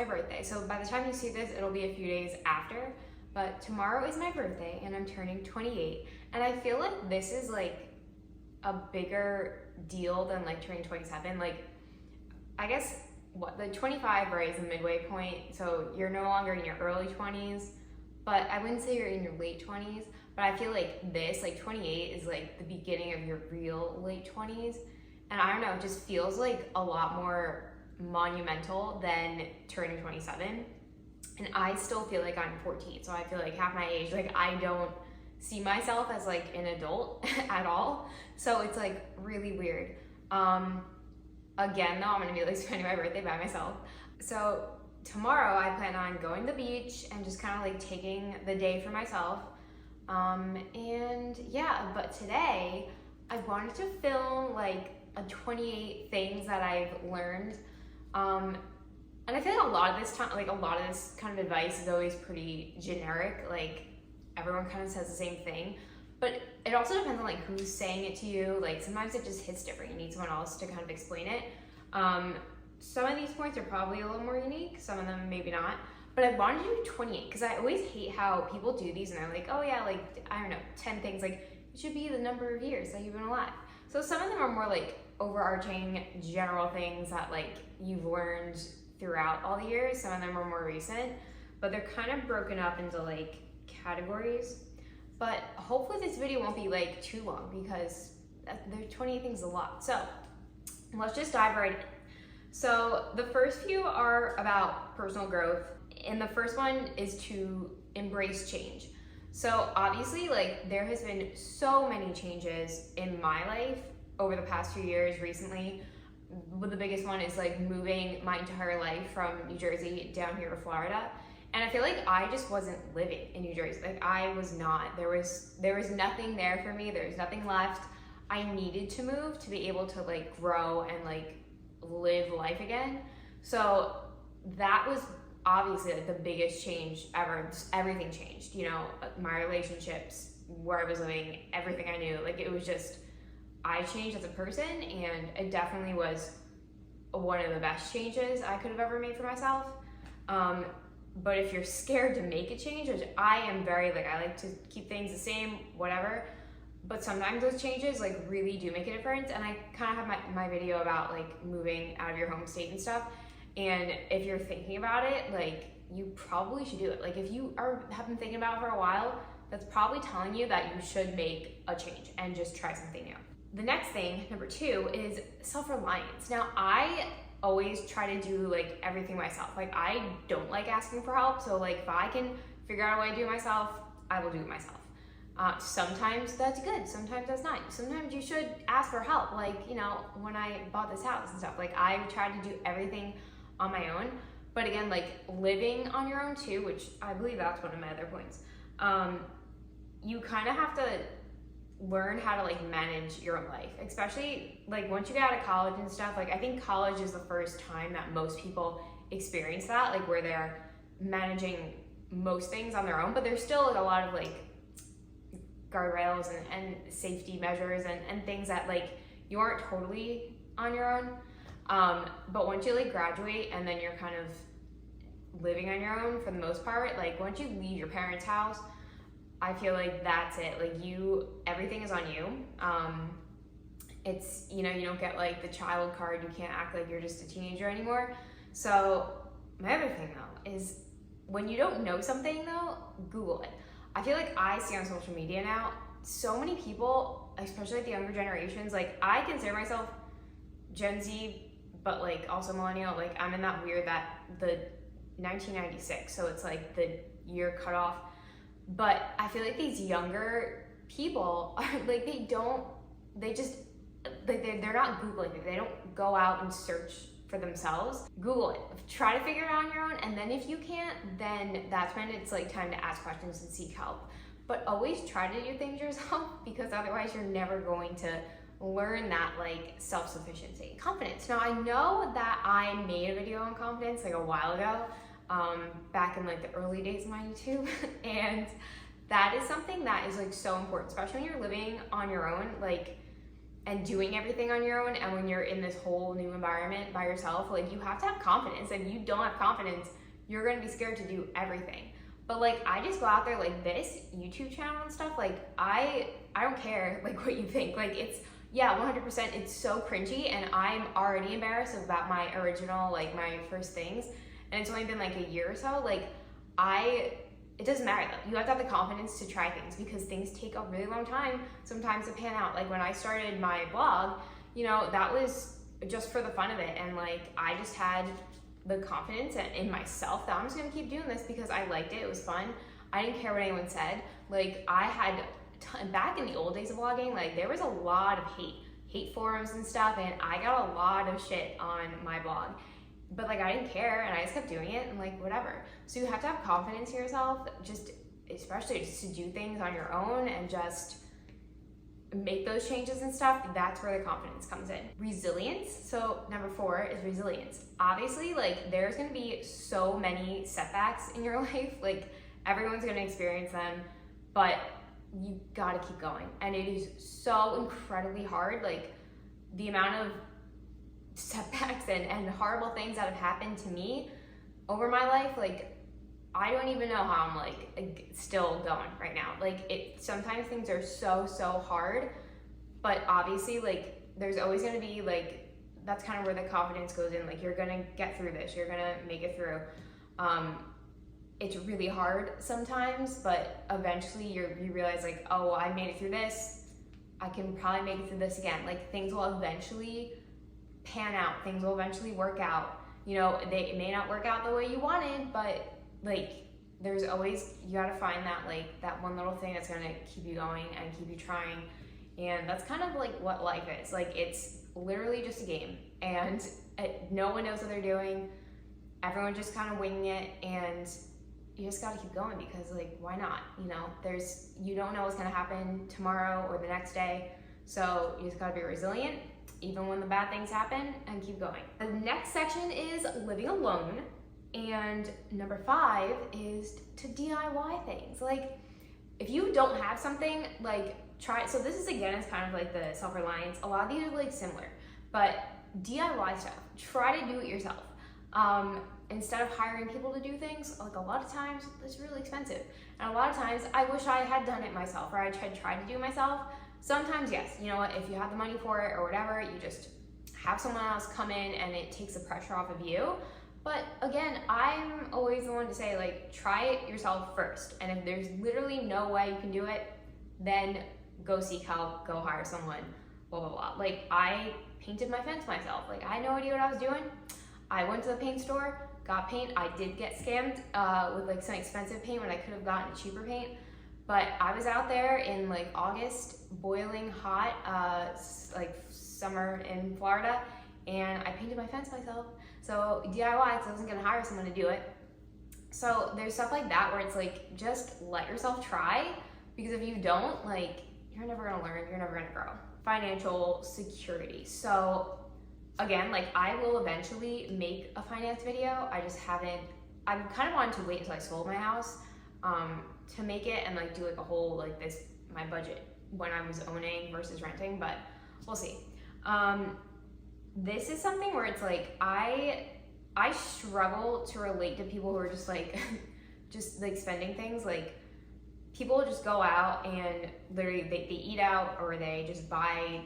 my birthday. So by the time you see this, it'll be a few days after. But tomorrow is my birthday and I'm turning 28. And I feel like this is like a bigger deal than like turning 27. Like, I guess the 25, right, is the midway point. So you're no longer in your early 20s, but I wouldn't say you're in your late 20s. But I feel like this, like 28 is like the beginning of your real late 20s. And I don't know, it just feels like a lot more monumental than turning 27. And I still feel like I'm 14. So I feel like half my age, like I don't see myself as like an adult at all. So it's like really weird. Again, though, I'm gonna be like spending my birthday by myself. So tomorrow I plan on going to the beach and just kind of like taking the day for myself. And yeah, but today I wanted to film like a 28 things that I've learned. And I feel like a lot of this kind of advice is always pretty generic. Like everyone kind of says the same thing, but it also depends on like who's saying it to you. Like sometimes it just hits different. You need someone else to kind of explain it. Some of these points are probably a little more unique. Some of them maybe not. But I wanted to do 28 because I always hate how people do these and they're like, oh yeah, like, I don't know, 10 things. Like, it should be the number of years that you've been alive. So some of them are more like overarching general things that like you've learned throughout all the years. Some of them are more recent, but they're kind of broken up into like categories. But hopefully this video won't be like too long because there 28 things is a lot. So let's just dive right in. So the first few are about personal growth. And the first one is to embrace change. So obviously, like there has been so many changes in my life over the past few years recently. The biggest one is like moving my entire life from New Jersey down here to Florida. And I feel like I just wasn't living in New Jersey. Like I was not, there was nothing there for me. There was nothing left. I needed to move to be able to like grow and like live life again. So that was obviously like the biggest change ever. Just everything changed, you know, my relationships, where I was living, everything I knew. Like it was just, I changed as a person, and it definitely was one of the best changes I could have ever made for myself. But if you're scared to make a change, which I am very like, I like to keep things the same, whatever, but sometimes those changes like really do make a difference. And I kind of have my video about like moving out of your home state and stuff. And if you're thinking about it, like you probably should do it. Like if you have been thinking about it for a while, that's probably telling you that you should make a change and just try something new. The next thing, number 2, is self-reliance. Now I always try to do like everything myself. Like I don't like asking for help. So like if I can figure out a way to do it myself, I will do it myself. Sometimes that's good, sometimes that's not. Sometimes you should ask for help. Like, you know, when I bought this house and stuff, like I tried to do everything on my own. But again, like living on your own too, which I believe that's one of my other points. You kind of have to learn how to like manage your own life, especially like once you get out of college and stuff. Like I think college is the first time that most people experience that, like where they're managing most things on their own, but there's still like a lot of like guardrails and safety measures and things that like you aren't totally on your own. But once you like graduate and then you're kind of living on your own for the most part, like once you leave your parents' house, I feel like that's it. Like everything is on you. It's, you know, you don't get like the child card. You can't act like you're just a teenager anymore. So my other thing though is when you don't know something though, Google it. I feel like I see on social media now, so many people, especially like the younger generations, like I consider myself Gen Z, but like also millennial. Like I'm in that weird, that the 1996, so it's like the year cut off. But I feel like these younger people are like, they're not Googling it. They don't go out and search for themselves. Google it, try to figure it out on your own. And then if you can't, then that's when it's like time to ask questions and seek help. But always try to do things yourself, because otherwise you're never going to learn that like self-sufficiency. Confidence. Now I know that I made a video on confidence like a while ago, back in like the early days of my YouTube. And that is something that is like so important, especially when you're living on your own. Like and doing everything on your own, and when you're in this whole new environment by yourself, like you have to have confidence. If you don't have confidence, you're gonna be scared to do everything. But like I just go out there like this YouTube channel and stuff, like I don't care like what you think. Like it's, yeah, 100%, it's so cringy, and I'm already embarrassed about my original, like my first things, and it's only been like a year or so. Like it doesn't matter though. You have to have the confidence to try things, because things take a really long time sometimes to pan out. Like when I started my blog, you know, that was just for the fun of it, and like I just had the confidence in myself that I'm just gonna keep doing this because I liked it. It was fun. I didn't care what anyone said. Like I had back in the old days of blogging, like there was a lot of hate forums and stuff, and I got a lot of shit on my blog, but like I didn't care, and I just kept doing it, and like whatever. So you have to have confidence in yourself, just especially just to do things on your own and just make those changes and stuff. That's where the confidence comes in. Resilience. So number 4 is resilience. Obviously, like there's gonna be so many setbacks in your life, like everyone's gonna experience them, but you gotta keep going. And it is so incredibly hard. Like the amount of setbacks and horrible things that have happened to me over my life, like I don't even know how I'm like still going right now. Like sometimes things are so hard, but obviously like there's always gonna be like, that's kind of where the confidence goes in. Like you're gonna get through this, you're gonna make it through. It's really hard sometimes, but eventually you realize like, oh, I made it through this, I can probably make it through this again. Like things will eventually pan out, things will eventually work out. You know, it may not work out the way you wanted, but like there's always, you gotta find that like that one little thing that's gonna keep you going and keep you trying. And that's kind of like what life is. Like it's literally just a game, and no one knows what they're doing. Everyone just kind of winging it, and you just gotta keep going, because like why not? You know, you don't know what's gonna happen tomorrow or the next day, so you just gotta be resilient even when the bad things happen, and keep going. The next section is living alone, and number 5 is to DIY things. Like if you don't have something, like try. So this is again, it's kind of like the self-reliance. A lot of these are like similar, but DIY stuff. Try to do it yourself. Instead of hiring people to do things, like a lot of times it's really expensive. And a lot of times I wish I had done it myself, or I tried to do it myself. Sometimes, yes, you know what, if you have the money for it or whatever, you just have someone else come in and it takes the pressure off of you. But again, I'm always the one to say like, try it yourself first. And if there's literally no way you can do it, then go seek help, go hire someone, blah, blah, blah. Like I painted my fence myself. Like I had no idea what I was doing. I went to the paint store, got paint. I did get scammed with like some expensive paint when I could have gotten cheaper paint. But I was out there in like August, boiling hot, like summer in Florida, and I painted my fence myself. So DIY, so I wasn't gonna hire someone to do it. So there's stuff like that where it's like, just let yourself try, because if you don't, like, you're never gonna learn, you're never gonna grow. Financial security. So again, like I will eventually make a finance video. I just haven't, I kind of wanted to wait until I sold my house to make it, and like do like a whole like this, my budget when I was owning versus renting, but we'll see. This is something where it's like, I struggle to relate to people who are just like, just like spending things. Like people just go out and literally they eat out, or they just buy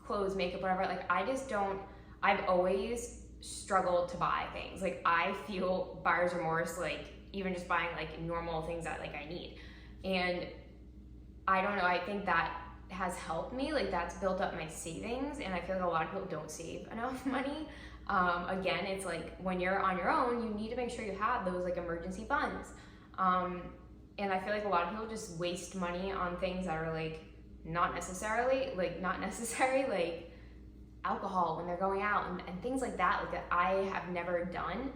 clothes, makeup, whatever. Like I just don't, I've always struggled to buy things. Like I feel buyer's remorse, like even just buying like normal things that like I need. And I don't know, I think that has helped me. Like that's built up my savings, and I feel like a lot of people don't save enough money. Again, it's like when you're on your own, you need to make sure you have those like emergency funds. And I feel like a lot of people just waste money on things that are like not necessary, like alcohol when they're going out and things like that, like that I have never done.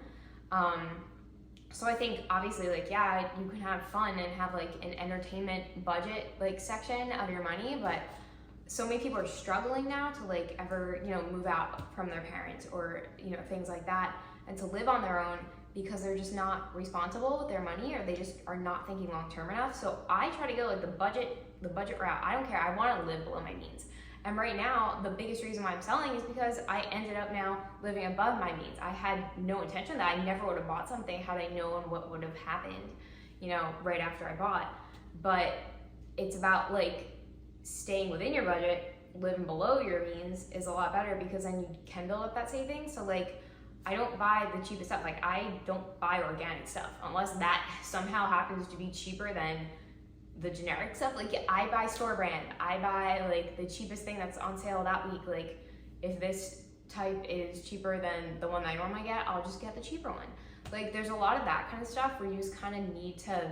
So I think obviously like, yeah, you can have fun and have like an entertainment budget like section of your money, but so many people are struggling now to like ever, you know, move out from their parents or, you know, things like that, and to live on their own, because they're just not responsible with their money, or they just are not thinking long term enough. So I try to go like the budget route. I don't care. I want to live below my means. And right now, the biggest reason why I'm selling is because I ended up now living above my means. I had no intention that I never would have bought something had I known what would have happened, right after I bought. But it's about like staying within your budget. Living below your means is a lot better because then you can build up that savings. So like, I don't buy the cheapest stuff. Like, I don't buy organic stuff unless that somehow happens to be cheaper than the generic stuff. Like, I buy store brand. I buy like the cheapest thing that's on sale that week. Like, if this type is cheaper than the one that I normally get, I'll just get the cheaper one. Like, there's a lot of that kind of stuff where you just kind of need to,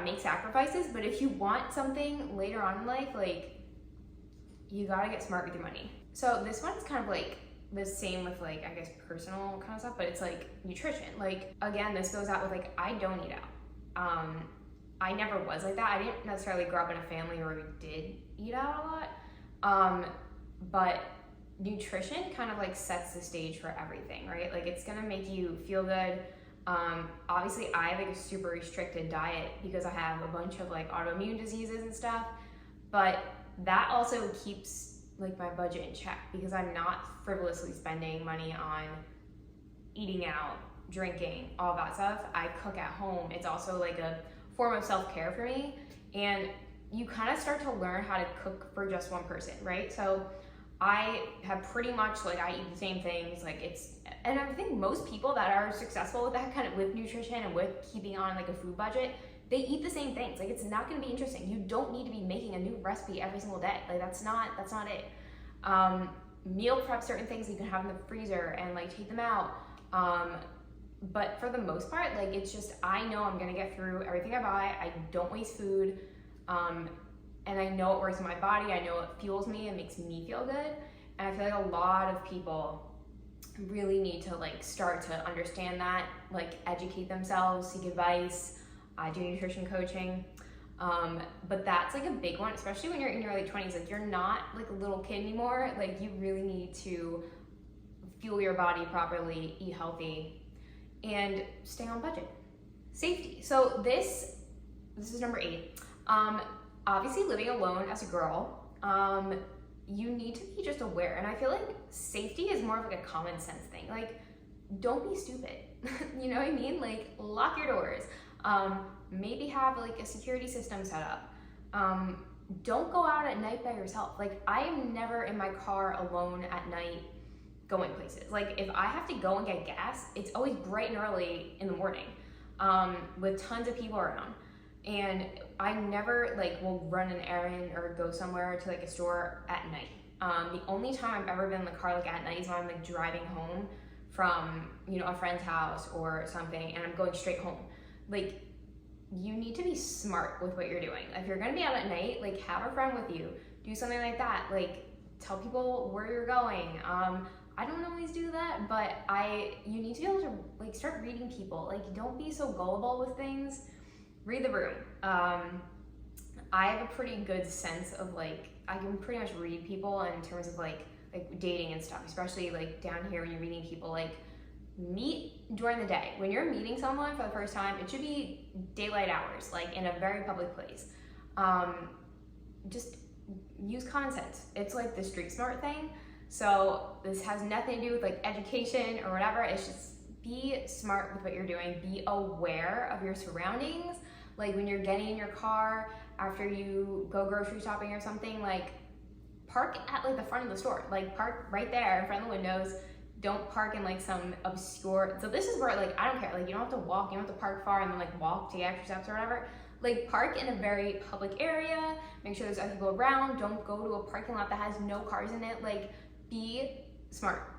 make sacrifices. But if you want something later on in life, like, you gotta get smart with your money. So this one's kind of like the same with like, I guess, personal kind of stuff, but it's like nutrition. Like, again, this goes out with like, I don't eat out. I never was like that. I didn't necessarily grow up in a family where we did eat out a lot. But nutrition kind of like sets the stage for everything, right? Like, it's gonna make you feel good. Obviously I have like a super restricted diet because I have a bunch of like autoimmune diseases and stuff, but that also keeps like my budget in check because I'm not frivolously spending money on eating out, drinking, all that stuff. I cook at home. It's also like a form of self-care for me. And you kind of start to learn how to cook for just one person, right? So I have pretty much like, I eat the same things. Like, and I think most people that are successful with that kind of, with nutrition and with keeping on like a food budget, they eat the same things. Like, it's not gonna be interesting. You don't need to be making a new recipe every single day. Like, that's not it. Meal prep certain things you can have in the freezer and like take them out. But for the most part, like, it's just, I know I'm gonna get through everything I buy. I don't waste food. And I know it works in my body. I know it fuels me and makes me feel good. And I feel like a lot of people really need to like start to understand that, like educate themselves, seek advice. I do nutrition coaching. But that's like a big one, especially when you're in your late 20s. Like, you're not like a little kid anymore. Like, you really need to fuel your body properly, eat healthy, and stay on budget. Safety. So this is number 8. Obviously, living alone as a girl, you need to be just aware. And I feel like safety is more of like a common sense thing. Like, don't be stupid. You know what I mean? Like, lock your doors. Maybe have like a security system set up. Don't go out at night by yourself. Like, I am never in my car alone at night going places. Like, if I have to go and get gas, it's always bright and early in the morning, with tons of people around. And I never like will run an errand or go somewhere to like a store at night. The only time I've ever been in the car like at night is when I'm like driving home from, a friend's house or something, and I'm going straight home. Like, you need to be smart with what you're doing. If you're gonna be out at night, like, have a friend with you, do something like that. Like, tell people where you're going. I don't always do that, but you need to be able to like start reading people. Like, don't be so gullible with things. Read the room. I have a pretty good sense of like, I can pretty much read people in terms of like dating and stuff, especially like down here when you're meeting people. Like, meet during the day. When you're meeting someone for the first time, it should be daylight hours, like in a very public place. Just use common sense. It's like the street smart thing. So this has nothing to do with like education or whatever. It's just be smart with what you're doing. Be aware of your surroundings. Like, when you're getting in your car after you go grocery shopping or something, like, park at like the front of the store. Like, park right there in front of the windows. Don't park in like some obscure, so this is where like, I don't care, like, you don't have to walk, you don't have to park far and then like walk to get your steps or whatever. Like, park in a very public area, make sure there's other people around. Don't go to a parking lot that has no cars in it. Like, be smart.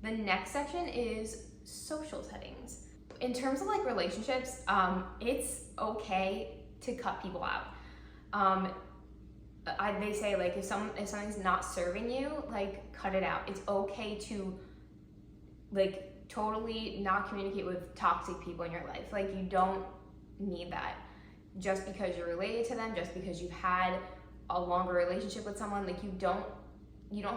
The next section is social settings. In terms of like relationships, it's okay to cut people out. They say like, if something's not serving you, like, cut it out. It's okay to like totally not communicate with toxic people in your life. Like, you don't need that just because you're related to them, just because you've had a longer relationship with someone. Like, you don't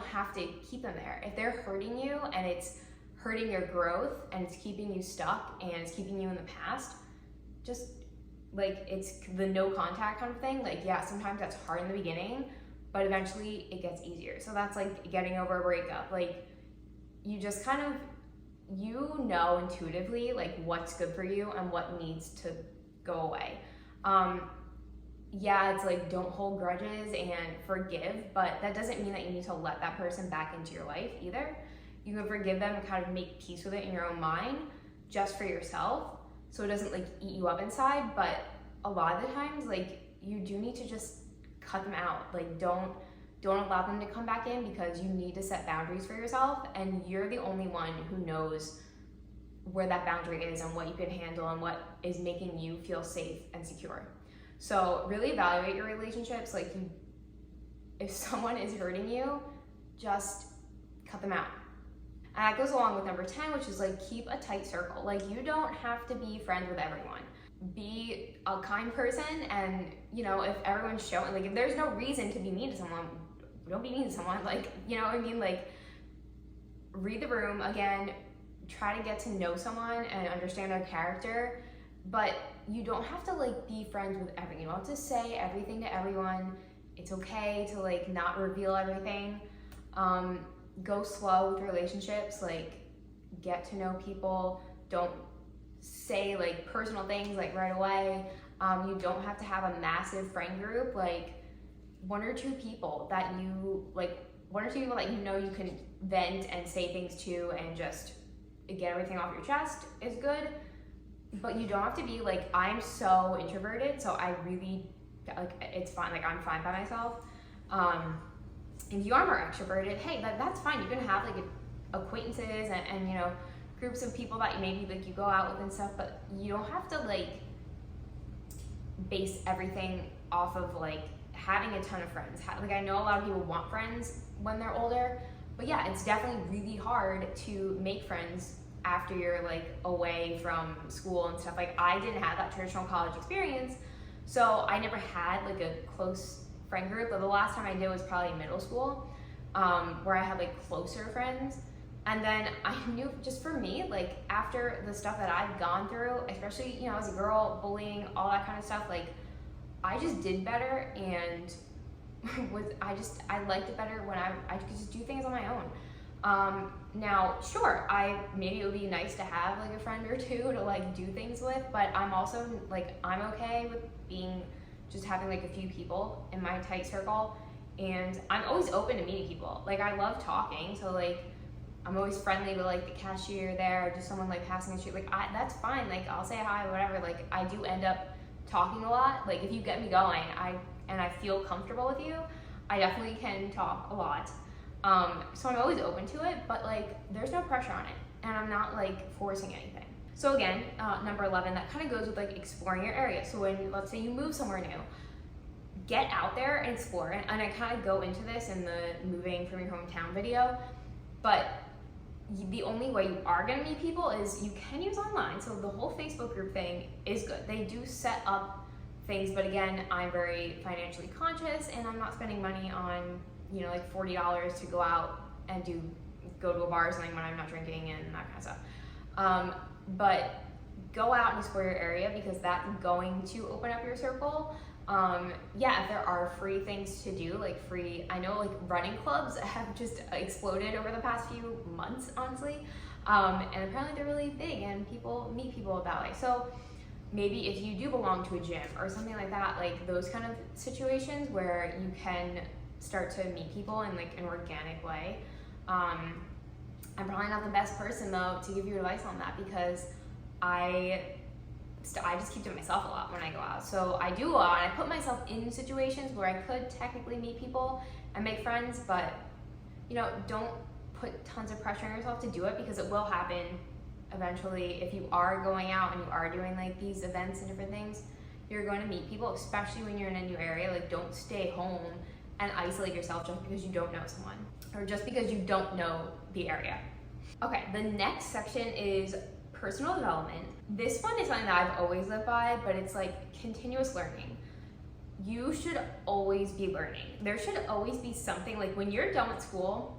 have to keep them there. If they're hurting you and it's hurting your growth and it's keeping you stuck and it's keeping you in the past, just like, it's the no contact kind of thing. Like, yeah, sometimes that's hard in the beginning, but eventually it gets easier. So that's like getting over a breakup. Like you just kind of, you know intuitively like what's good for you and what needs to go away. Yeah, it's like don't hold grudges and forgive, but that doesn't mean that you need to let that person back into your life either. You can forgive them and kind of make peace with it in your own mind just for yourself, so it doesn't like eat you up inside. But a lot of the times, like you do need to just cut them out. Like don't allow them to come back in, because you need to set boundaries for yourself, and you're the only one who knows where that boundary is and what you can handle and what is making you feel safe and secure. So really evaluate your relationships. Like if someone is hurting you, just cut them out. And that goes along with number 10, which is like keep a tight circle. Like you don't have to be friends with everyone. Be a kind person, and if everyone's showing, like if there's no reason to be mean to someone, don't be mean to someone. Like, you know what I mean? Like read the room again, try to get to know someone and understand their character, but you don't have to like be friends with everyone. You don't have to say everything to everyone. It's okay to like not reveal everything. Go slow with relationships, like get to know people. Don't say like personal things like right away. You don't have to have a massive friend group. Like one or two people that you you can vent and say things to and just get everything off your chest is good. But you don't have to be like, I'm so introverted, so I really, like, it's fine, like I'm fine by myself. If you are more extroverted, hey, that's fine. You can have like acquaintances and groups of people that maybe like you go out with and stuff, but you don't have to like base everything off of like having a ton of friends. Like I know a lot of people want friends when they're older, but yeah, it's definitely really hard to make friends after you're like away from school and stuff. Like I didn't have that traditional college experience, so I never had like a close friend group. But the last time I did was probably middle school, where I had like closer friends. And then I knew, just for me, like after the stuff that I've gone through, especially as a girl, bullying, all that kind of stuff, like I just did better, and I liked it better when I could just do things on my own. Now, sure, maybe it would be nice to have like a friend or two to like do things with, but I'm also like, I'm okay with just having like a few people in my tight circle, and I'm always open to meeting people. Like I love talking, so like I'm always friendly with like the cashier there, or just someone like passing the street. Like that's fine. Like I'll say hi, whatever. Like I do end up talking a lot. Like if you get me going, and I feel comfortable with you, I definitely can talk a lot. So I'm always open to it, but like there's no pressure on it, and I'm not like forcing anything. So again, number 11, that kind of goes with like exploring your area. So when, let's say you move somewhere new, get out there and explore. And I kind of go into this in the moving from your hometown video, but the only way you are going to meet people is you can use online. So the whole Facebook group thing is good. They do set up things, but again, I'm very financially conscious, and I'm not spending money on like $40 to go out and go to a bar or something when I'm not drinking and that kind of stuff. But go out and explore your area, because that's going to open up your circle. Yeah, if there are free things to do, I know like running clubs have just exploded over the past few months, honestly. And apparently they're really big, and people meet people that way. So maybe if you do belong to a gym or something like that, like those kind of situations where you can start to meet people in like an organic way. I'm probably not the best person though to give you advice on that, because I just keep to myself a lot when I go out. So I do go out and I put myself in situations where I could technically meet people and make friends, but don't put tons of pressure on yourself to do it, because it will happen eventually. If you are going out and you are doing like these events and different things, you're going to meet people, especially when you're in a new area. Like don't stay home and isolate yourself just because you don't know someone, or just because you don't know the area. Okay, the next section is personal development. This one is something that I've always lived by, but it's like continuous learning. You should always be learning. There should always be something, like when you're done with school,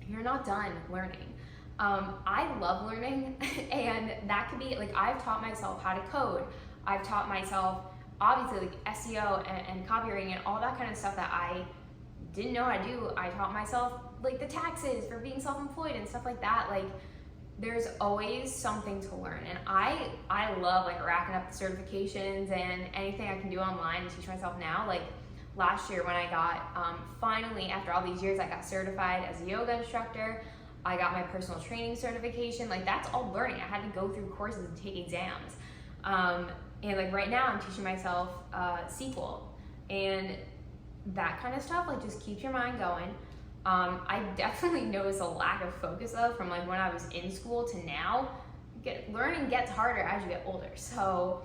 you're not done learning. I love learning, and that could be like, I've taught myself how to code. I've taught myself obviously like SEO and copywriting and all that kind of stuff that I didn't know how to do, I taught myself like the taxes for being self-employed and stuff like that. Like there's always something to learn, and I love like racking up the certifications and anything I can do online to teach myself now. Like last year when I got finally, after all these years, I got certified as a yoga instructor. I got my personal training certification. Like that's all learning. I had to go through courses and take exams. And like right now I'm teaching myself SQL, and that kind of stuff like just keeps your mind going. I definitely noticed a lack of focus though from like when I was in school to now. Learning gets harder as you get older. So,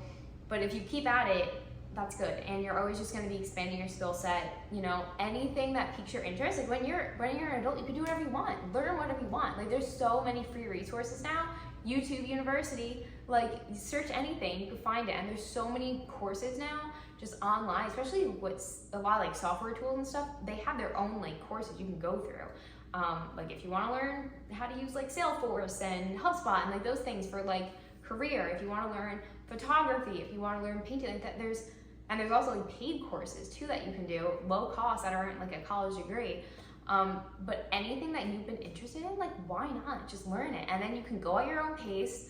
but if you keep at it, that's good. And you're always just going to be expanding your skill set. You know, anything that piques your interest. Like when you're an adult, you can do whatever you want. Learn whatever you want. Like there's so many free resources now. YouTube University, like search anything, you can find it. And there's so many courses now just online, especially what's a lot of like software tools and stuff. They have their own like courses you can go through. Like if you want to learn how to use like Salesforce and HubSpot and like those things for like career, if you want to learn photography, if you want to learn painting, like that, there's also like paid courses too that you can do, low cost, that aren't like a college degree. But anything that you've been interested in, like why not just learn it? And then you can go at your own pace.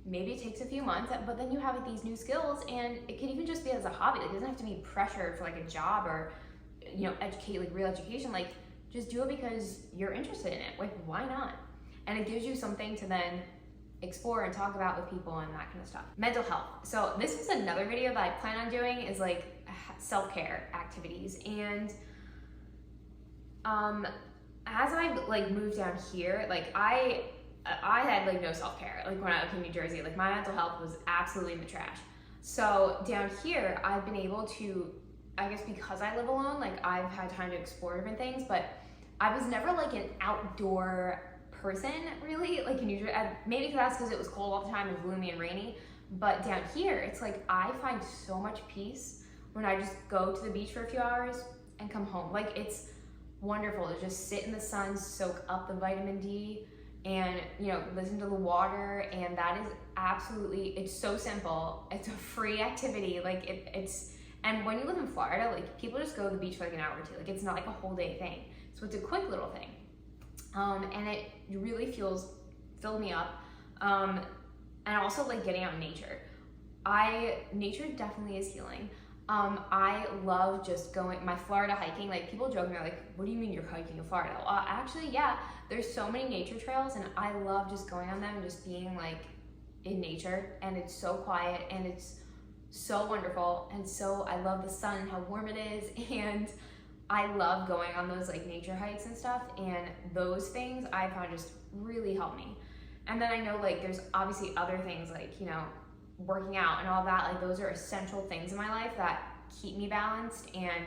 Maybe it takes a few months, but then you have like these new skills, and it can even just be as a hobby. Like it doesn't have to be pressured for like a job or, you know, real education. Like just do it because you're interested in it. Like why not? And it gives you something to then explore and talk about with people and that kind of stuff. Mental health. So this is another video that I plan on doing, is like self-care activities. And as I like moved down here, like I had like no self-care. Like when I lived in New Jersey, like my mental health was absolutely in the trash. So down here, I've been able to, I guess because I live alone, like I've had time to explore different things, but I was never like an outdoor person really, like in New Jersey. Maybe that's because it was cold all the time and gloomy and rainy, but down here, it's like I find so much peace when I just go to the beach for a few hours and come home. Like it's wonderful to just sit in the sun, soak up the vitamin D, and you know, listen to the water. And that is absolutely, it's so simple. It's a free activity. Like it's, and when you live in Florida, like people just go to the beach for like an hour or two. Like it's not like a whole day thing. So it's a quick little thing. And it really filled me up. And also like getting out in nature. Nature definitely is healing. I love just going, my Florida hiking, like people joke me, like, what do you mean you're hiking in Florida? Actually, yeah, there's so many nature trails, and I love just going on them and just being like in nature, and it's so quiet and it's so wonderful. And so I love the sun and how warm it is, and I love going on those like nature hikes and stuff, and those things I found just really help me. And then I know like there's obviously other things like, you know, working out and all that, like those are essential things in my life that keep me balanced and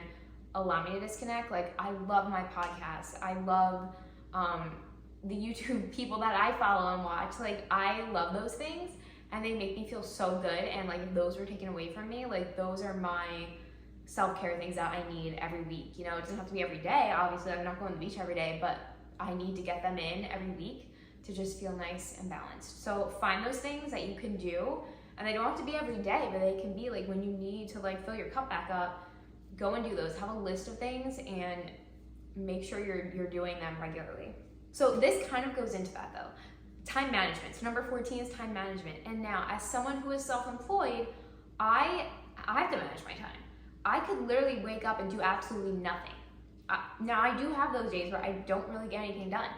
allow me to disconnect. Like I love my podcast. I love the YouTube people that I follow and watch. Like I love those things, and they make me feel so good. And like if those were taken away from me, like those are my self-care things that I need every week. You know, it doesn't have to be every day. Obviously, I'm not going to the beach every day, but I need to get them in every week to just feel nice and balanced. So find those things that you can do, and they don't have to be every day, but they can be like when you need to like fill your cup back up, go and do those. Have a list of things and make sure you're doing them regularly. So this kind of goes into that though. Time management. So number 14 is time management. And now as someone who is self-employed, I have to manage my time. I could literally wake up and do absolutely nothing. Now I do have those days where I don't really get anything done,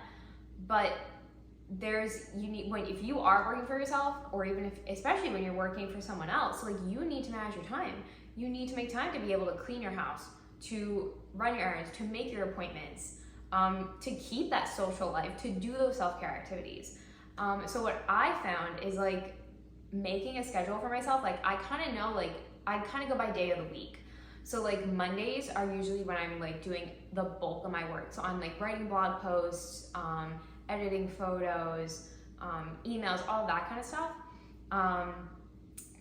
but if you are working for yourself, or even especially when you're working for someone else, like you need to manage your time. You need to make time to be able to clean your house, to run your errands, to make your appointments, to keep that social life, to do those self-care activities. So what I found is like making a schedule for myself. Like I kind of know, like I kind of go by day of the week. So like Mondays are usually when I'm like doing the bulk of my work. So I'm like writing blog posts, editing photos, emails, all that kind of stuff.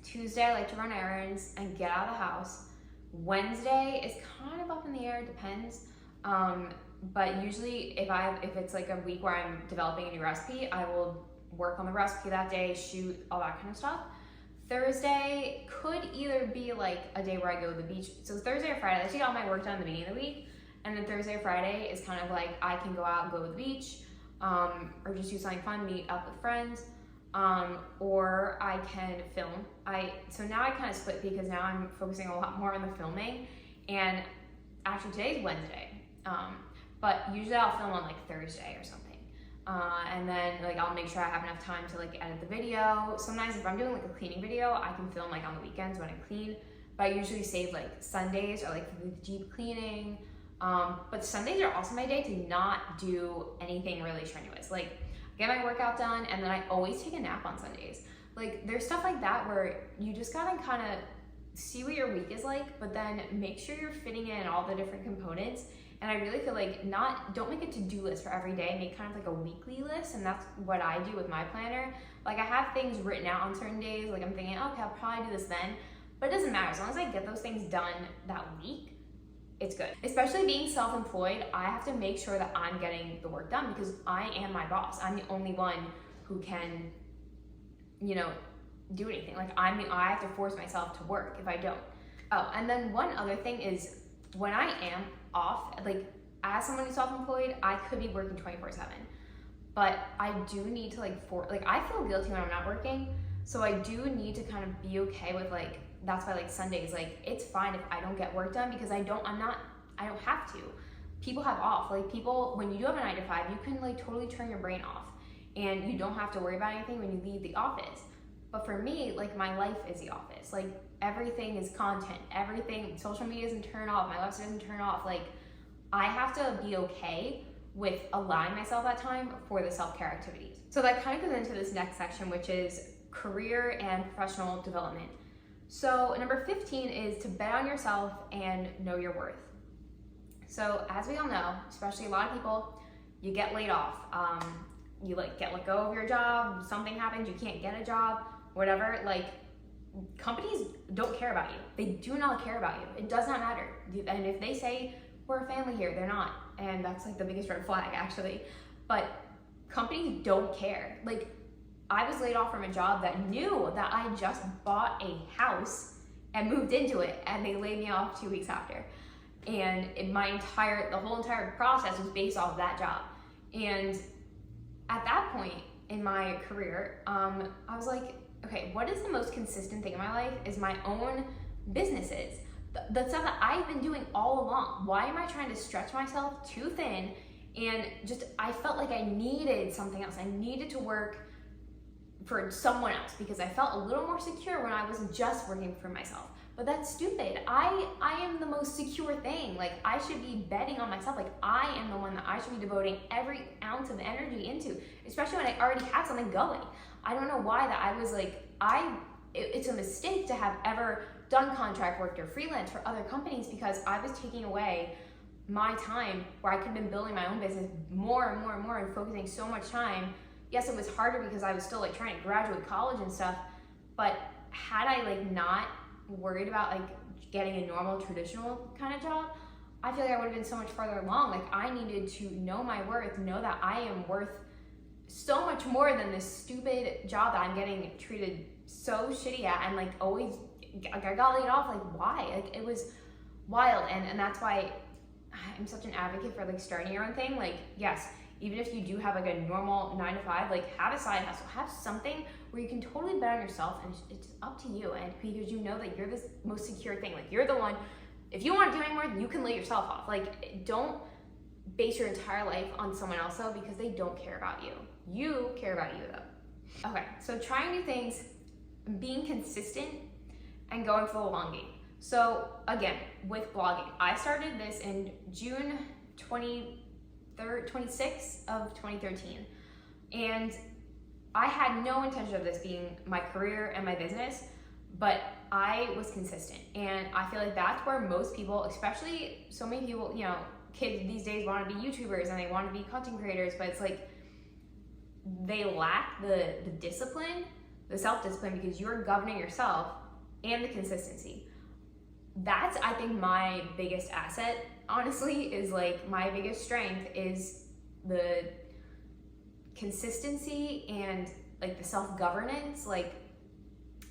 Tuesday, I like to run errands and get out of the house. Wednesday is kind of up in the air, depends. But usually if it's like a week where I'm developing a new recipe, I will work on the recipe that day, shoot, all that kind of stuff. Thursday could either be like a day where I go to the beach. So Thursday or Friday, I actually get all my work done at the beginning of the week. And then Thursday or Friday is kind of like I can go out and go to the beach, or just do something fun, meet up with friends, or I can film. So now I kind of split because now I'm focusing a lot more on the filming, and actually today's Wednesday, but usually I'll film on like Thursday or something. And then like I'll make sure I have enough time to like edit the video. Sometimes if I'm doing like a cleaning video, I can film like on the weekends when I clean, but I usually save like Sundays or like for the deep cleaning. But Sundays are also my day to not do anything really strenuous. Like get my workout done, and then I always take a nap on Sundays. Like there's stuff like that where you just gotta kind of see what your week is like, but then make sure you're fitting in all the different components. And I really feel like don't make a to-do list for every day, make kind of like a weekly list, and that's what I do with my planner. Like I have things written out on certain days, like I'm thinking, okay, I'll probably do this then, but it doesn't matter. As long as I get those things done that week, it's good. Especially being self-employed, I have to make sure that I'm getting the work done because I am my boss. I'm the only one who can, do anything. Like I have to force myself to work if I don't. Oh, and then one other thing is when I am off, like as someone who's self-employed, I could be working 24/7, but I do need to I feel guilty when I'm not working. So I do need to kind of be okay with like, that's why like Sundays, like it's fine if I don't get work done because I don't have to. People have off, like when you do have a 9 to 5, you can like totally turn your brain off and you don't have to worry about anything when you leave the office. But for me, like my life is the office. Like everything is content, everything, social media doesn't turn off, my website doesn't turn off. Like I have to be okay with allowing myself that time for the self-care activities. So that kind of goes into this next section, which is career and professional development. So number 15 is to bet on yourself and know your worth. So as we all know, especially a lot of people, you get laid off. You get let go of your job, something happens, you can't get a job, whatever. Like companies don't care about you. They do not care about you. It does not matter. And if they say we're a family here, they're not. And that's like the biggest red flag actually. But companies don't care. Like I was laid off from a job that knew that I just bought a house and moved into it, and they laid me off 2 weeks after. And the whole entire process was based off of that job. And at that point in my career, I was like, okay, what is the most consistent thing in my life is my own businesses. The stuff that I've been doing all along. Why am I trying to stretch myself too thin? And I felt like I needed something else. I needed to work for someone else because I felt a little more secure when I was just working for myself. But that's stupid. I am the most secure thing. Like I should be betting on myself. Like I am the one that I should be devoting every ounce of energy into, especially when I already have something going. I don't know why that I was like, it's a mistake to have ever done contract work or freelance for other companies because I was taking away my time where I could have been building my own business more and more and more and focusing so much time. Yes, it was harder because I was still like trying to graduate college and stuff, but had I like not worried about like getting a normal traditional kind of job, I feel like I would have been so much farther along. Like I needed to know my worth, know that I am worth so much more than this stupid job that I'm getting treated so shitty at, and like always I got laid off. Like why? Like it was wild, and that's why I'm such an advocate for like starting your own thing. Like yes, even if you do have like a normal 9 to 5, like have a side hustle, have something where you can totally bet on yourself, and it's up to you. And because you know that you're this most secure thing, like you're the one, if you want to do any more, you can lay yourself off. Like don't base your entire life on someone else though, because they don't care about you. You care about you though. Okay, so trying new things, being consistent, and going for the long game. So again, with blogging, I started this in June 26th of 2013. And I had no intention of this being my career and my business, but I was consistent. And I feel like that's where most people, especially so many people, kids these days want to be YouTubers and they want to be content creators, but it's like they lack the discipline, the self-discipline, because you're governing yourself, and the consistency. That's, I think, my biggest asset, honestly, is like my biggest strength is the consistency and like the self-governance. Like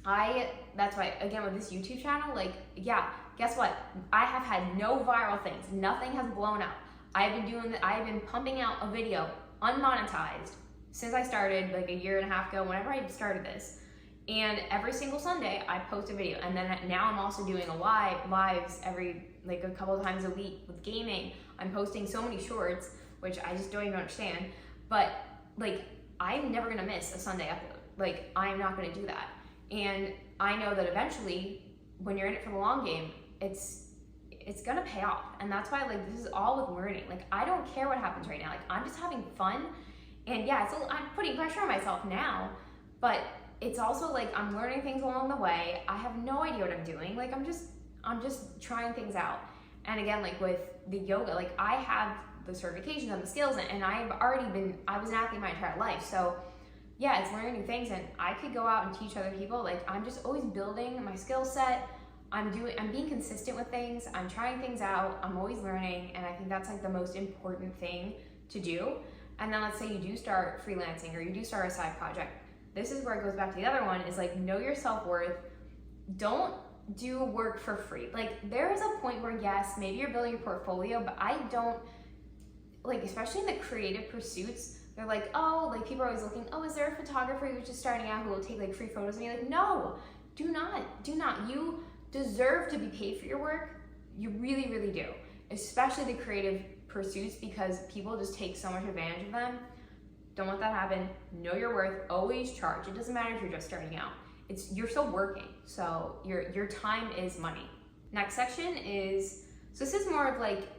that's why, again, with this YouTube channel, like, yeah, Guess what? I have had no viral things. Nothing has blown up. I've been pumping out a video unmonetized since I started like a year and a half ago, whenever I started this. And every single Sunday I post a video. And then now I'm also doing lives every, like a couple of times a week with gaming. I'm posting so many shorts, which I just don't even understand. But like, I'm never gonna miss a Sunday upload. Like, I'm not gonna do that. And I know that eventually, when you're in it for the long game, it's gonna pay off. And that's why, like, this is all with learning. Like, I don't care what happens right now. Like, I'm just having fun. And yeah, I'm putting pressure on myself now, but it's also like I'm learning things along the way. I have no idea what I'm doing. Like, I'm just trying things out. And again, like with the yoga, like I have the certifications and the skills, and I was an athlete my entire life. So yeah, it's learning new things, and I could go out and teach other people. Like, I'm just always building my skill set. I'm being consistent with things. I'm trying things out. I'm always learning. And I think that's like the most important thing to do. And then let's say you do start freelancing or you do start a side project. This is where it goes back to the other one, is like, know your self-worth. Don't do work for free. Like, there is a point where yes, maybe you're building your portfolio, but I don't, like, especially in the creative pursuits, they're like, oh, like people are always looking, oh, is there a photographer who's just starting out who will take like free photos? And you're like, no, do not. You deserve to be paid for your work. You really, really do. Especially the creative pursuits, because people just take so much advantage of them. Don't let that happen. Know your worth. Always charge. It doesn't matter if you're just starting out. You're still working, so your time is money. Next section is, so this is more of like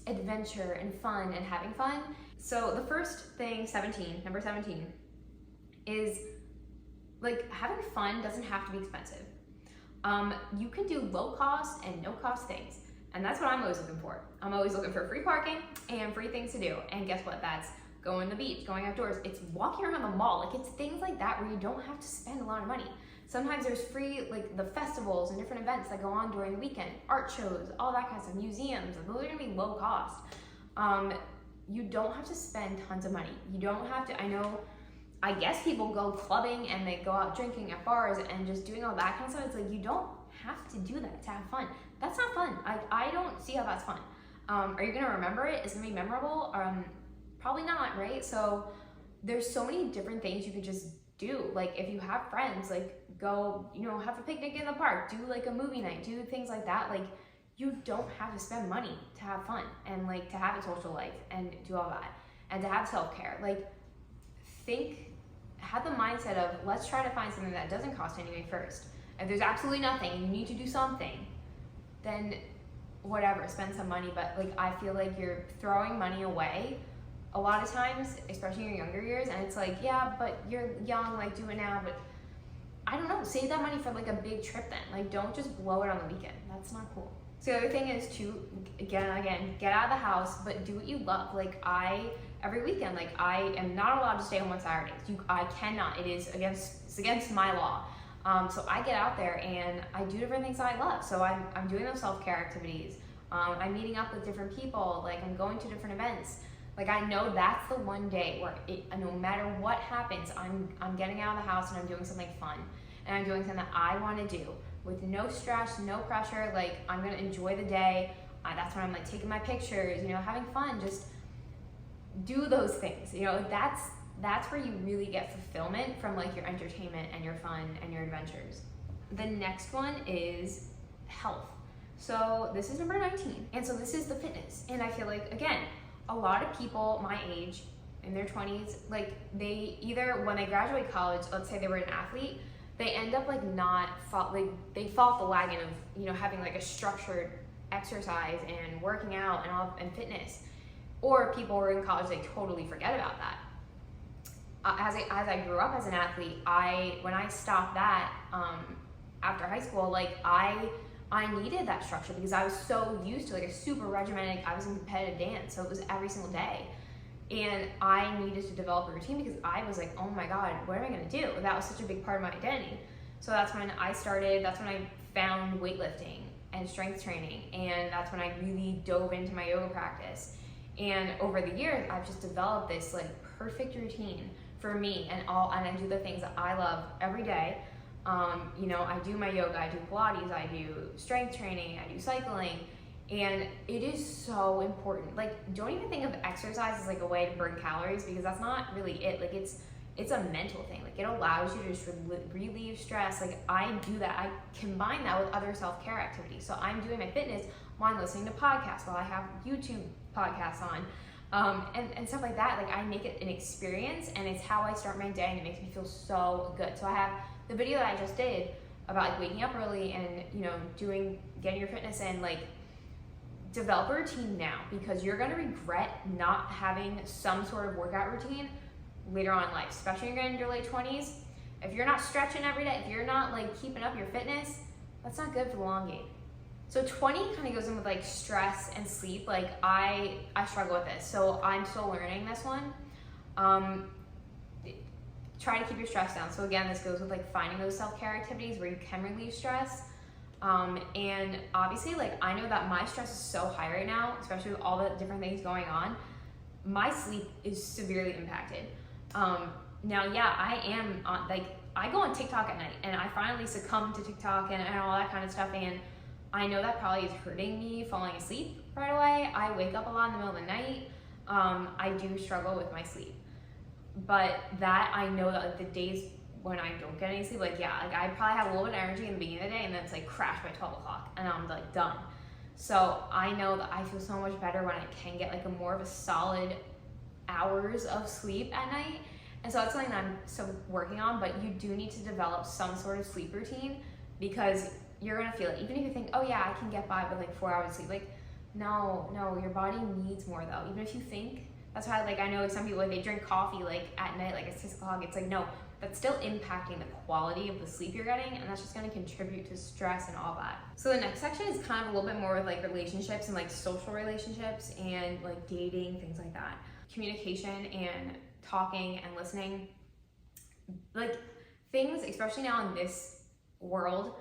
adventure and fun and having fun. So the first thing, number 17, is like, having fun doesn't have to be expensive. You can do low cost and no cost things. And that's what I'm always looking for. I'm always looking for free parking and free things to do. And guess what? That's going to the beach, going outdoors. It's walking around the mall. Like, it's things like that where you don't have to spend a lot of money. Sometimes there's free, like the festivals and different events that go on during the weekend, art shows, all that kind of stuff, museums, and those are gonna be low cost. You don't have to spend tons of money. You don't have to, I guess people go clubbing and they go out drinking at bars and just doing all that kind of stuff. It's like, you don't have to do that to have fun. That's not fun. I don't see how that's fun. Are you gonna remember it? Is it gonna be memorable? Probably not, right? So there's so many different things you could just do. Like, if you have friends, like, go, have a picnic in the park, do like a movie night, do things like that. Like, you don't have to spend money to have fun and like to have a social life and do all that and to have self-care. Like, have the mindset of, let's try to find something that doesn't cost anything first. If there's absolutely nothing and you need to do something, then whatever, spend some money. But like, I feel like you're throwing money away a lot of times, especially in your younger years, and it's like, yeah, but you're young, like, do it now. But I don't know, save that money for like a big trip then. Like, don't just blow it on the weekend. That's not cool. So the other thing is to, again, get out of the house, but do what you love. Like, every weekend, like, I am not allowed to stay home on Saturdays. I cannot, it's against my law. So I get out there and I do different things that I love. So I'm doing those self-care activities. I'm meeting up with different people. Like, I'm going to different events. Like, I know that's the one day where no matter what happens, I'm getting out of the house and I'm doing something fun. And I'm doing something that I want to do with no stress, no pressure. Like, I'm going to enjoy the day. That's when I'm like taking my pictures, having fun. Just do those things. That's where you really get fulfillment from, like, your entertainment and your fun and your adventures. The next one is health. So this is number 19. And so this is the fitness. And I feel like, again, a lot of people my age, in their 20s, like, they either, when they graduate college, let's say they were an athlete, they end up like they fall off the wagon of, having like a structured exercise and working out and fitness. Or people who are in college, they totally forget about that. As I grew up as an athlete, when I stopped that after high school, like, I needed that structure because I was so used to like a super regimented, I was in competitive dance, so it was every single day. And I needed to develop a routine because I was like, oh my God, what am I gonna do? That was such a big part of my identity. So that's when I found weightlifting and strength training. And that's when I really dove into my yoga practice. And over the years, I've just developed this like perfect routine for me, and I do the things that I love every day. You know, I do my yoga, I do Pilates, I do strength training, I do cycling, and it is so important. Like, don't even think of exercise as like a way to burn calories, because that's not really it. Like, it's a mental thing. Like, it allows you to just relieve stress. Like, I do that. I combine that with other self-care activities. So I'm doing my fitness while I'm listening to podcasts, while I have YouTube podcasts on, and stuff like that. Like, I make it an experience, and it's how I start my day, and it makes me feel so good. So I have the video that I just did about like waking up early and, you know, getting your fitness in. Like, develop a routine now, because you're gonna regret not having some sort of workout routine later on in life, especially when you're getting into your late 20s. If you're not stretching every day, if you're not like keeping up your fitness, that's not good for the long game. So 20 kind of goes in with like stress and sleep. Like, I struggle with this, so I'm still learning this one. Try to keep your stress down. So again, this goes with like finding those self-care activities where you can relieve stress. And obviously, like, I know that my stress is so high right now, especially with all the different things going on. My sleep is severely impacted. Now, yeah, I am on, like, I go on TikTok at night, and I finally succumb to TikTok and all that kind of stuff, and I know that probably is hurting me falling asleep right away. I wake up a lot in the middle of the night. I do struggle with my sleep. But that, I know that like the days when I don't get any sleep, like, yeah, like I probably have a little bit of energy in the beginning of the day, and then it's like crash by 12 o'clock and I'm like done. So I know that I feel so much better when I can get like a more of a solid hours of sleep at night. And so that's something that I'm still working on, but you do need to develop some sort of sleep routine, because you're gonna feel it. Even if you think, oh yeah, I can get by with like 4 hours of sleep, like, no, your body needs more though. Even if you think, that's why, like, I know like some people, like, they drink coffee like at night, like at 6 o'clock, it's like, no, that's still impacting the quality of the sleep you're getting, and that's just gonna contribute to stress and all that. So the next section is kind of a little bit more with like relationships and like social relationships and like dating, things like that. Communication and talking and listening. Like, things, especially now in this world,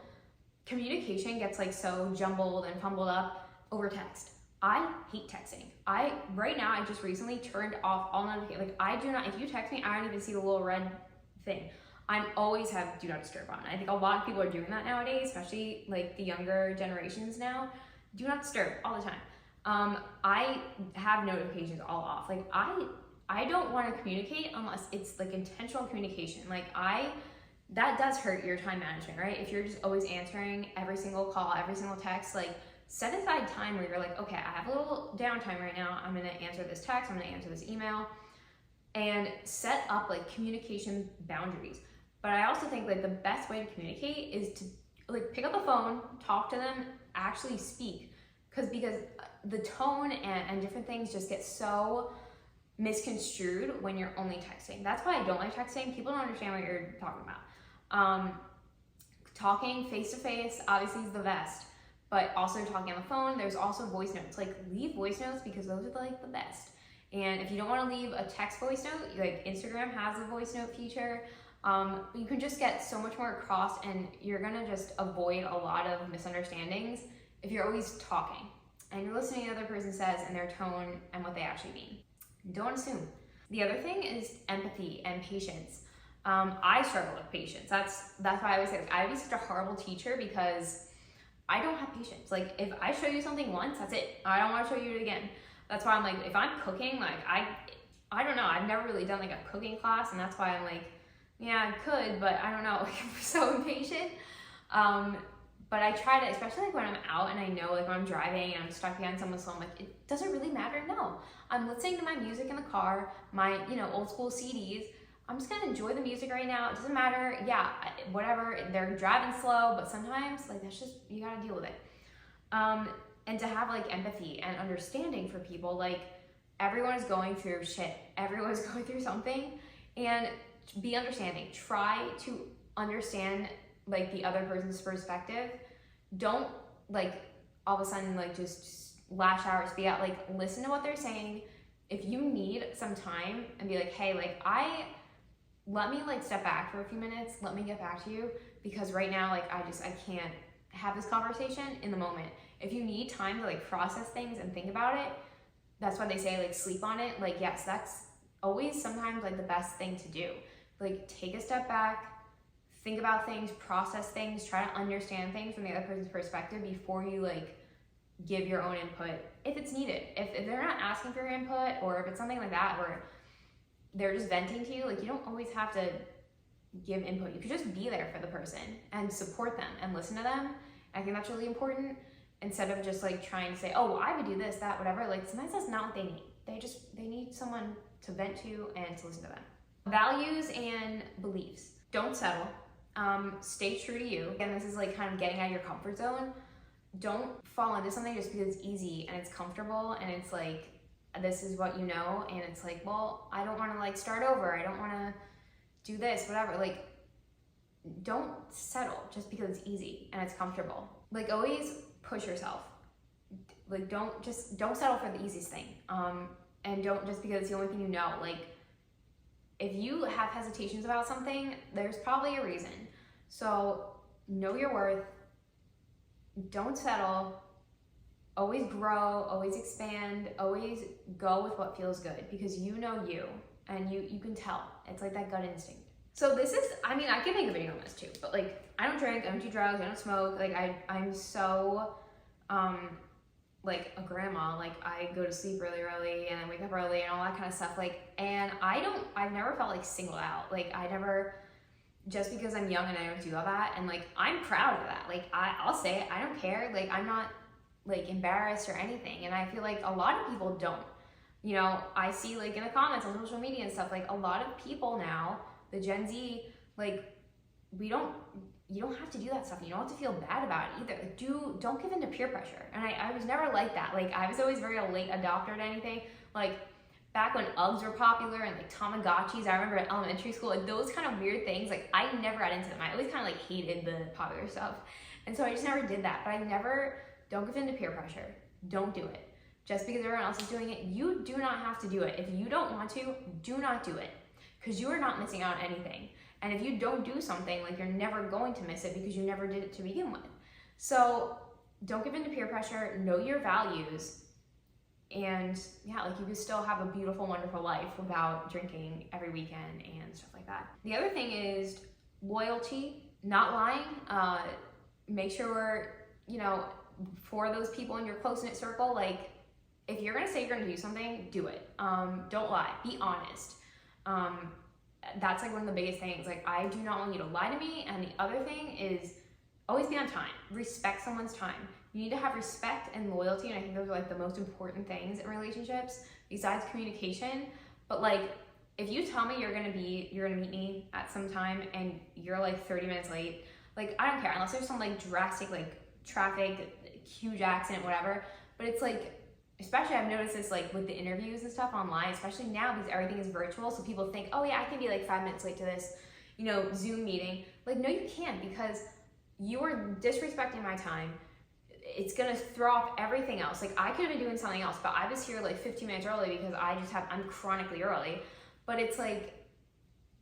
communication gets like so jumbled and fumbled up over text. I hate texting. Right now, I just recently turned off all notifications. Like, I do not, if you text me, I don't even see the little red thing. I'm always have do not disturb on. I think a lot of people are doing that nowadays, especially like the younger generations now. Do not disturb all the time. I have notifications all off. Like, I don't want to communicate unless it's like intentional communication. Like, that does hurt your time management, right? If you're just always answering every single call, every single text, like, set aside time where you're like, okay, I have a little downtime right now. I'm gonna answer this text, I'm gonna answer this email, and set up like communication boundaries. But I also think like the best way to communicate is to like pick up the phone, talk to them, actually speak. Because the tone and different things just get so misconstrued when you're only texting. That's why I don't like texting. People don't understand what you're talking about. Talking face to face obviously is the best, but also talking on the phone. There's also voice notes. Like, leave voice notes, because those are like the best. And if you don't want to leave a text voice note, like Instagram has a voice note feature. You can just get so much more across, and you're gonna just avoid a lot of misunderstandings if you're always talking and you're listening to what the other person says and their tone and what they actually mean. Don't assume. The other thing is empathy and patience. I struggle with patience. That's why I always say, like, I would be such a horrible teacher, because I don't have patience. Like, if I show you something once, that's it. I don't want to show you it again. That's why I'm like, if I'm cooking, like, I don't know. I've never really done like a cooking class, and that's why I'm like, yeah, I could, but I don't know. Like, I'm so impatient. But I try to, especially like when I'm out and I know, like, when I'm driving and I'm stuck behind someone, so I'm like, it doesn't really matter. No, I'm listening to my music in the car, my, you know, old school CDs. I'm just gonna enjoy the music right now. It doesn't matter. Yeah, whatever. They're driving slow, but sometimes, like, that's just, you gotta deal with it. And to have like empathy and understanding for people. Like, everyone is going through shit. Everyone's going through something, and be understanding. Try to understand like the other person's perspective. Don't like all of a sudden like just lash out or speak out. Like, listen to what they're saying. If you need some time, and be like, hey, like, let me like step back for a few minutes. Let me get back to you, because right now, like, I can't have this conversation in the moment. If you need time to like process things and think about it, that's why they say like sleep on it. Like, yes, that's always sometimes like the best thing to do. Like, take a step back, think about things, process things, try to understand things from the other person's perspective before you like give your own input if it's needed. If they're not asking for your input, or if it's something like that where they're just venting to you, like you don't always have to give input. You could just be there for the person and support them and listen to them. I think that's really important, instead of just like trying to say, oh, well, I would do this, that, whatever. Like sometimes that's not what they need. They need someone to vent to and to listen to them. Values and beliefs. Don't settle. Stay true to you. Again, this is like kind of getting out of your comfort zone. Don't fall into something just because it's easy and it's comfortable and it's like, this is what you know, and it's like, well, I don't want to like start over. I don't want to do this, whatever. Like, don't settle just because it's easy and it's comfortable. Like, always push yourself. Like, don't settle for the easiest thing. And don't just because it's the only thing you know. Like, if you have hesitations about something, there's probably a reason. So know your worth. Don't settle. Always grow, always expand, always go with what feels good, because you know you, and you can tell. It's like that gut instinct. So this is, I mean, I can make a video on this too, but like, I don't drink, I don't do drugs, I don't smoke. Like I'm so, like a grandma. Like I go to sleep really early and I wake up early and all that kind of stuff. Like, and I've never felt like singled out. Like I never, just because I'm young and I don't do all that. And like, I'm proud of that. Like I'll say it, I don't care. Like I'm not like embarrassed or anything. And I feel like a lot of people don't. You know, I see like in the comments on social media and stuff, like a lot of people now, the Gen Z, like you don't have to do that stuff. You don't have to feel bad about it either. Like, don't give in to peer pressure. And I was never like that. Like I was always very a late adopter to anything. Like back when Uggs were popular and like Tamagotchis, I remember in elementary school, like those kind of weird things, like I never got into them. I always kind of like hated the popular stuff. And so I just never did that. But don't give in to peer pressure. Don't do it. Just because everyone else is doing it, you do not have to do it. If you don't want to, do not do it, because you are not missing out on anything. And if you don't do something, like you're never going to miss it because you never did it to begin with. So don't give in to peer pressure, know your values, and yeah, like you can still have a beautiful, wonderful life without drinking every weekend and stuff like that. The other thing is loyalty, not lying. Make sure, you know, for those people in your close-knit circle, like if you're gonna say you're gonna do something, do it. Don't lie, be honest. That's like one of the biggest things. Like I do not want you to lie to me. And the other thing is always be on time. Respect someone's time. You need to have respect and loyalty, and I think those are like the most important things in relationships besides communication. But like if you tell me you're gonna meet me at some time and you're like 30 minutes late, like I don't care, unless there's some like drastic like traffic, huge accident, whatever. But it's like, especially I've noticed this like with the interviews and stuff online, especially now because everything is virtual. So people think, oh yeah, I can be like 5 minutes late to this, you know, Zoom meeting. Like, no, you can't, because you are disrespecting my time. It's gonna throw off everything else. Like I could have been doing something else, but I was here like 15 minutes early because I'm chronically early. But it's like,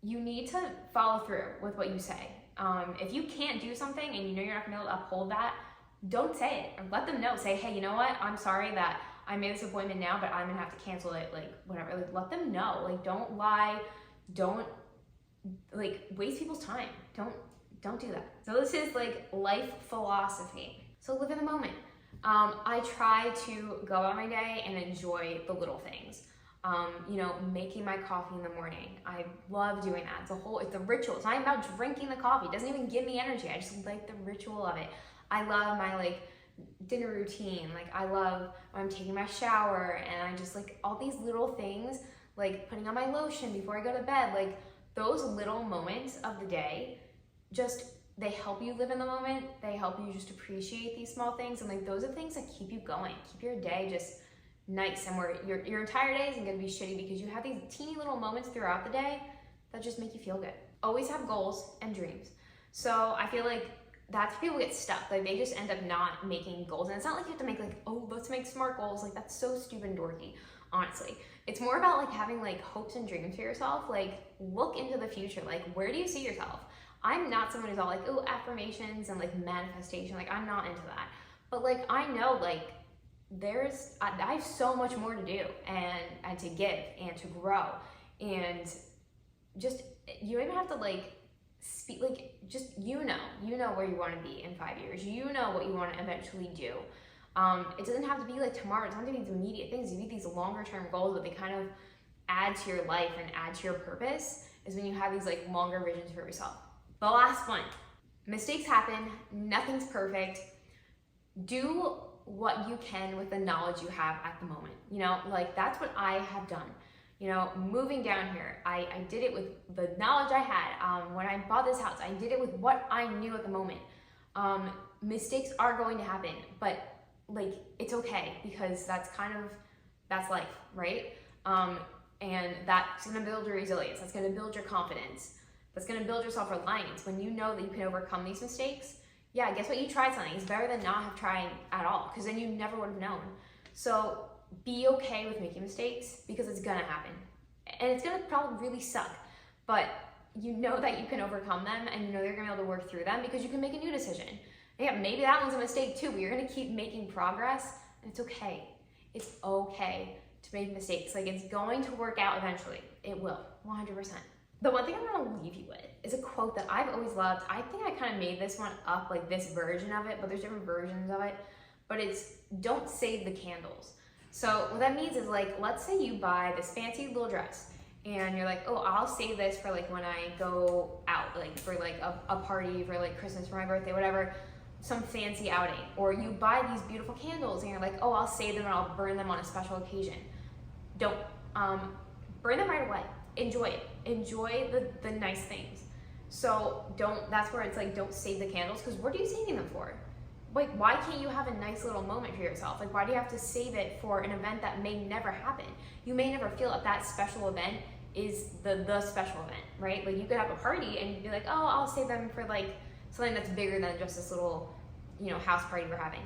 you need to follow through with what you say. If you can't do something and you know you're not gonna be able to uphold that, don't say it. Or let them know. Say, hey, you know what? I'm sorry that I made this appointment now, but I'm gonna have to cancel it, like whatever. Like let them know. Like don't lie. Don't like waste people's time. Don't do that. So this is like life philosophy. So live in the moment. I try to go out my day and enjoy the little things. You know, making my coffee in the morning. I love doing that. It's a ritual. It's not even about drinking the coffee. It doesn't even give me energy. I just like the ritual of it. I love my like dinner routine. Like I love when I'm taking my shower, and I just like all these little things, like putting on my lotion before I go to bed. Like those little moments of the day, just they help you live in the moment. They help you just appreciate these small things, and like those are things that keep you going, keep your day just nice, and where your entire day isn't gonna be shitty because you have these teeny little moments throughout the day that just make you feel good. Always have goals and dreams. So I feel like that's where people get stuck. Like they just end up not making goals. And it's not like you have to make like, oh, let's make SMART goals. Like that's so stupid and dorky, honestly. It's more about like having like hopes and dreams for yourself. Like look into the future. Like where do you see yourself? I'm not someone who's all like, oh, affirmations and like manifestation. Like I'm not into that. But like I know like I have so much more to do and to give and to grow. And just, you don't even have to like like, just, you know where you want to be in 5 years. You know what you want to eventually do. It doesn't have to be like tomorrow. It doesn't have to be these immediate things. You need these longer term goals, but they kind of add to your life and add to your purpose, is when you have these like longer visions for yourself. The last one, mistakes happen. Nothing's perfect. Do what you can with the knowledge you have at the moment. You know, like that's what I have done. You know, moving down here, I did it with the knowledge I had. When I bought this house, I did it with what I knew at the moment. Mistakes are going to happen, but like, it's okay, because that's life, right? And that's gonna build your resilience. That's gonna build your confidence. That's gonna build your self-reliance. When you know that you can overcome these mistakes, yeah, guess what? You tried something. It's better than not have tried at all, because then you never would have known. So be okay with making mistakes, because it's gonna happen. And it's gonna probably really suck, but you know that you can overcome them, and you know you're gonna be able to work through them, because you can make a new decision. And yeah, maybe that one's a mistake too, but you're gonna keep making progress, and it's okay. It's okay to make mistakes. Like, it's going to work out eventually. It will, 100%. The one thing I'm gonna leave you with is a quote that I've always loved. I think I kind of made this one up, like this version of it, but there's different versions of it. But it's, don't save the candles. So what that means is, like, let's say you buy this fancy little dress and you're like, oh, I'll save this for like when I go out, like for like a party, for like Christmas, for my birthday, whatever, some fancy outing. Or you buy these beautiful candles and you're like, oh, I'll save them and I'll burn them on a special occasion. Don't. Burn them right away. Enjoy it. Enjoy the nice things. So that's where it's like, don't save the candles, because what are you saving them for? Like, why can't you have a nice little moment for yourself? Like, why do you have to save it for an event that may never happen? You may never feel that special event is the special event, right? Like, you could have a party and you'd be like, oh, I'll save them for like something that's bigger than just this little, you know, house party we're having.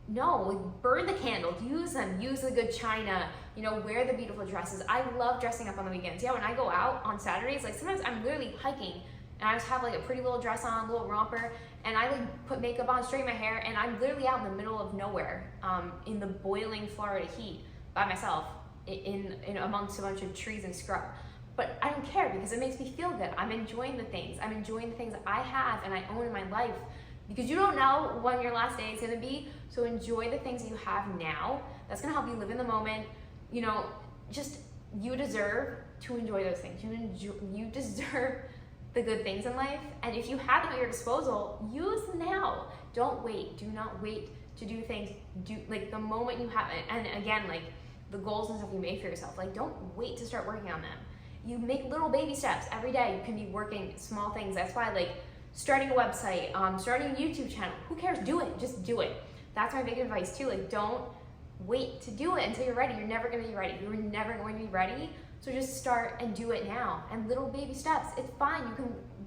No, like, burn the candles, use them, use the good china, you know, wear the beautiful dresses. I love dressing up on the weekends. Yeah, when I go out on Saturdays, like sometimes I'm literally hiking and I just have like a pretty little dress on, a little romper, and I like put makeup on, straighten my hair, and I'm literally out in the middle of nowhere, in the boiling Florida heat by myself, in amongst a bunch of trees and scrub. But I don't care, because it makes me feel good. I'm enjoying the things. I'm enjoying the things that I have and I own in my life, because you don't know when your last day is gonna be. So enjoy the things you have now. That's gonna help you live in the moment. You know, just, you deserve to enjoy those things. You deserve the good things in life. And if you have them at your disposal, use them now. Don't wait. Do not wait to do things. Do, like, the moment you have it. And again, like, the goals and stuff you make for yourself, like, don't wait to start working on them. You make little baby steps every day. You can be working small things. That's why, like, starting a website, starting a YouTube channel, who cares? Do it. Just do it. That's my big advice too. Like, don't wait to do it until you're ready. You're never going to be ready. You're never going to be ready. So just start and do it now. And little baby steps. It's fine. You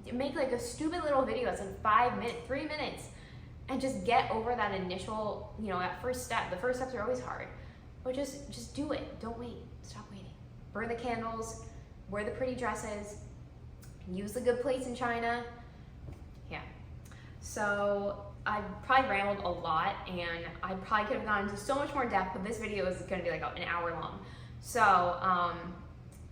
can make like a stupid little video that's like 5 minutes, 3 minutes, and just get over that initial, you know, that first step. The first steps are always hard, but just do it. Don't wait. Stop waiting. Burn the candles, wear the pretty dresses, use the good plates in China. Yeah. So I probably rambled a lot, and I probably could have gone into so much more depth, but this video is going to be like an hour long. So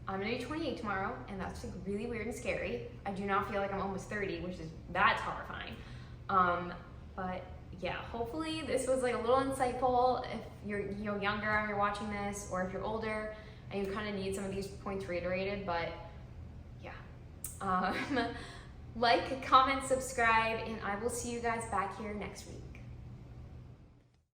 I'm going to be 28 tomorrow, and that's like really weird and scary. I do not feel like I'm almost 30, which is, that's horrifying. But yeah, hopefully this was like a little insightful. If you're, you know, younger and you're watching this, or if you're older and you kind of need some of these points reiterated, but yeah. Like, comment, subscribe, and I will see you guys back here next week.